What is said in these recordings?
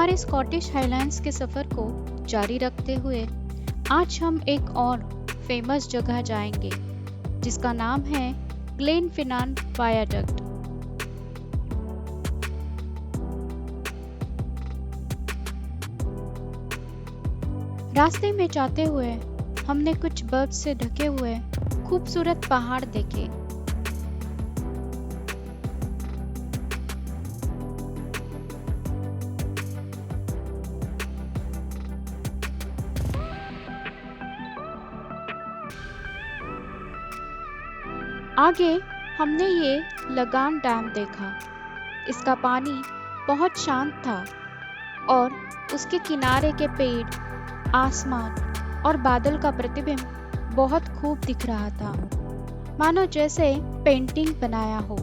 हमारे Scottish Highlands के सफ़र को जारी रखते हुए आज हम एक और फेमस जगह जाएंगे जिसका नाम है ग्लेनफिनान वायाडक्ट। रास्ते में जाते हुए हमने कुछ बर्फ से ढके हुए खूबसूरत पहाड़ देखे। आगे हमने ये लगान डैम देखा। इसका पानी बहुत शांत था और उसके किनारे के पेड़, आसमान और बादल का प्रतिबिंब बहुत खूब दिख रहा था, मानो जैसे पेंटिंग बनाया हो।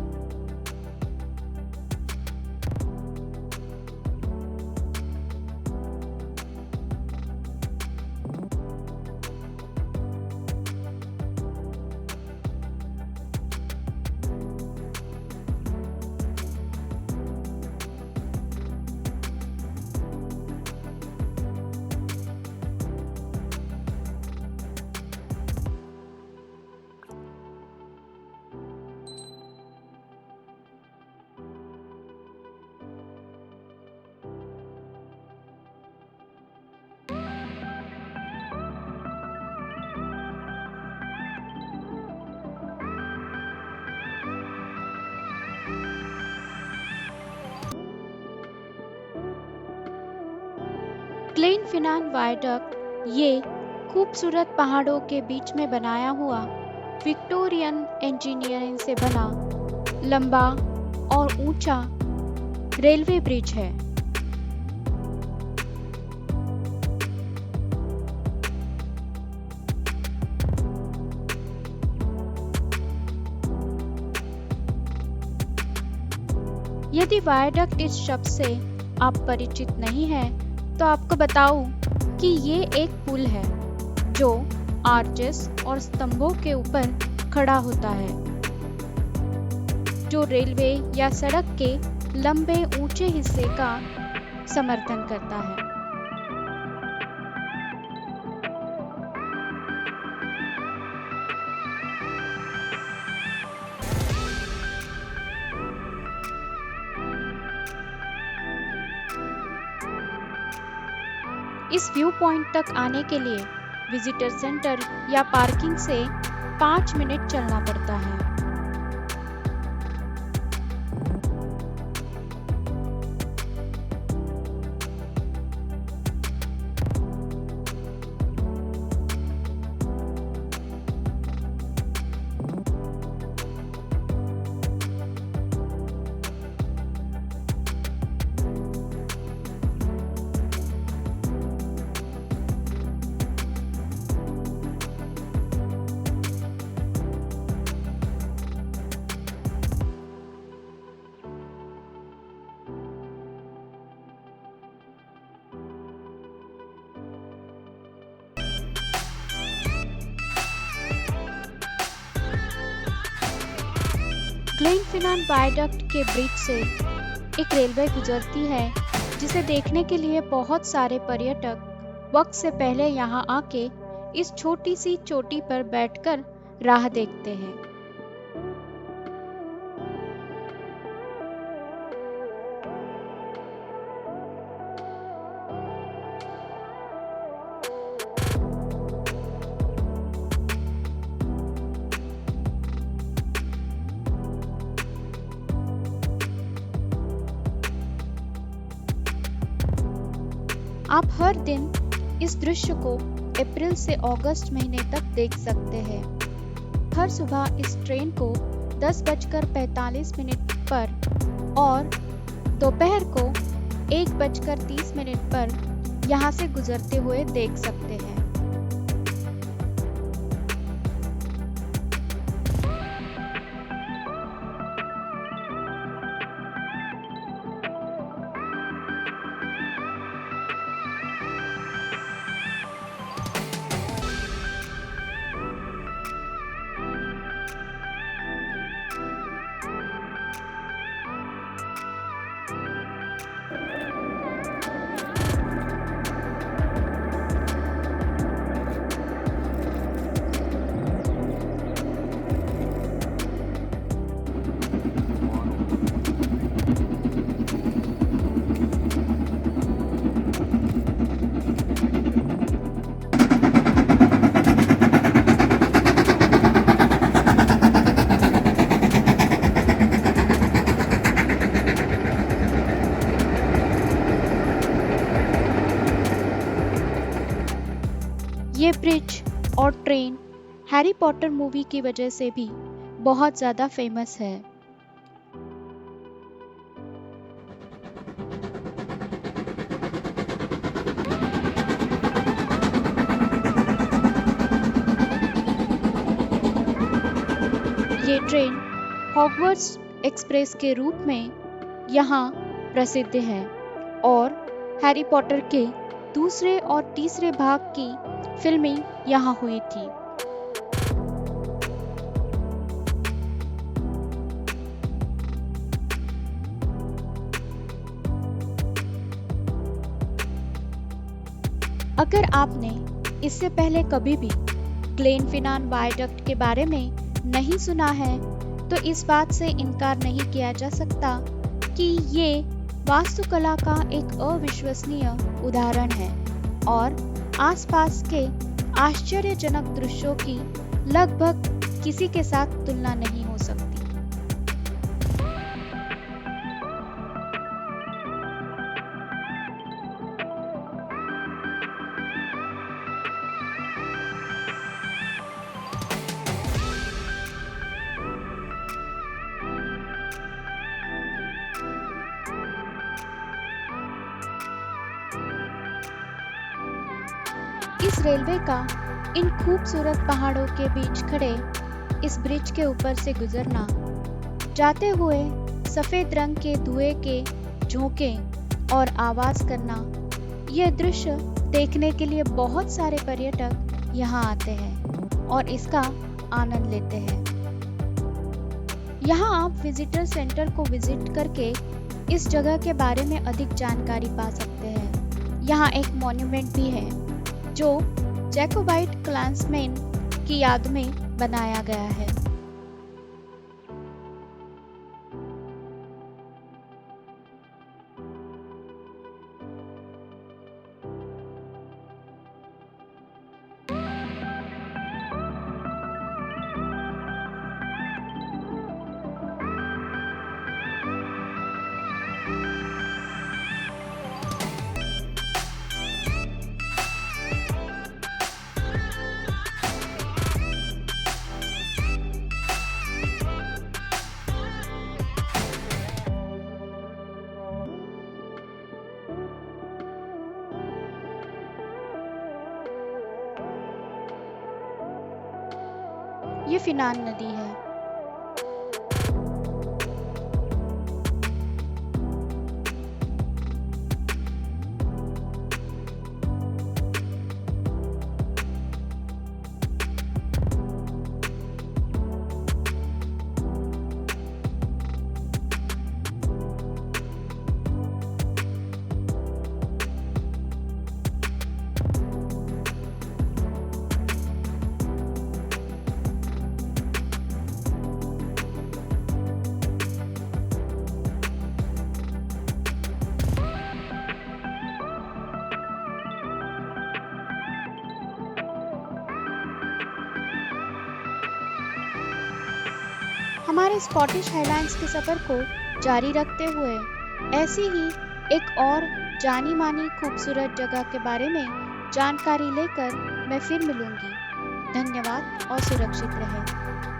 ग्लेनफिनान वायडक्ट ये खूबसूरत पहाड़ों के बीच में बनाया हुआ विक्टोरियन इंजीनियरिंग से बना लंबा और ऊंचा रेलवे ब्रिज है। यदि वायडक्ट इस शब्द से आप परिचित नहीं हैं, तो आपको बताऊं कि ये एक पुल है जो आर्चेस और स्तंभों के ऊपर खड़ा होता है, जो रेलवे या सड़क के लंबे ऊंचे हिस्से का समर्थन करता है। इस व्यू पॉइंट तक आने के लिए विजिटर सेंटर या पार्किंग से 5 मिनट चलना पड़ता है। ग्लेनफिनान वायडक्ट के ब्रिज से एक रेलवे गुजरती है जिसे देखने के लिए बहुत सारे पर्यटक वक्त से पहले यहाँ आके इस छोटी सी चोटी पर बैठकर राह देखते हैं। आप हर दिन इस दृश्य को अप्रैल से अगस्त महीने तक देख सकते हैं। हर सुबह इस ट्रेन को 10:45 पर और दोपहर को 1:30 पर यहाँ से गुजरते हुए देख सकते हैं। ये ब्रिज और ट्रेन हैरी पॉटर मूवी की वजह से भी बहुत ज़्यादा फेमस है। ये ट्रेन हॉगवर्ट्स एक्सप्रेस के रूप में यहाँ प्रसिद्ध है और हैरी पॉटर के दूसरे और तीसरे भाग की फिल्मिंग यहाँ हुई थी। अगर आपने इससे पहले कभी भी ग्लेनफिनान वायडक्ट के बारे में नहीं सुना है तो इस बात से इनकार नहीं किया जा सकता कि ये वास्तुकला का एक अविश्वसनीय उदाहरण है और आसपास के आश्चर्यजनक दृश्यों की लगभग किसी के साथ तुलना नहीं हो सकती। इस रेलवे का इन खूबसूरत पहाड़ों के बीच खड़े इस ब्रिज के ऊपर से गुजरना, जाते हुए सफेद रंग के धुएं के झोंके और आवाज करना, यह दृश्य देखने के लिए बहुत सारे पर्यटक यहाँ आते हैं और इसका आनंद लेते हैं। यहाँ आप विजिटर सेंटर को विजिट करके इस जगह के बारे में अधिक जानकारी पा सकते हैं। यहाँ एक मॉन्यूमेंट भी है जो जैकोबाइट क्लांसमैन की याद में बनाया गया है। ये फिनान नदी है। हमारे स्कॉटिश हाईलैंड्स के सफर को जारी रखते हुए ऐसी ही एक और जानी मानी खूबसूरत जगह के बारे में जानकारी लेकर मैं फिर मिलूंगी। धन्यवाद और सुरक्षित रहें।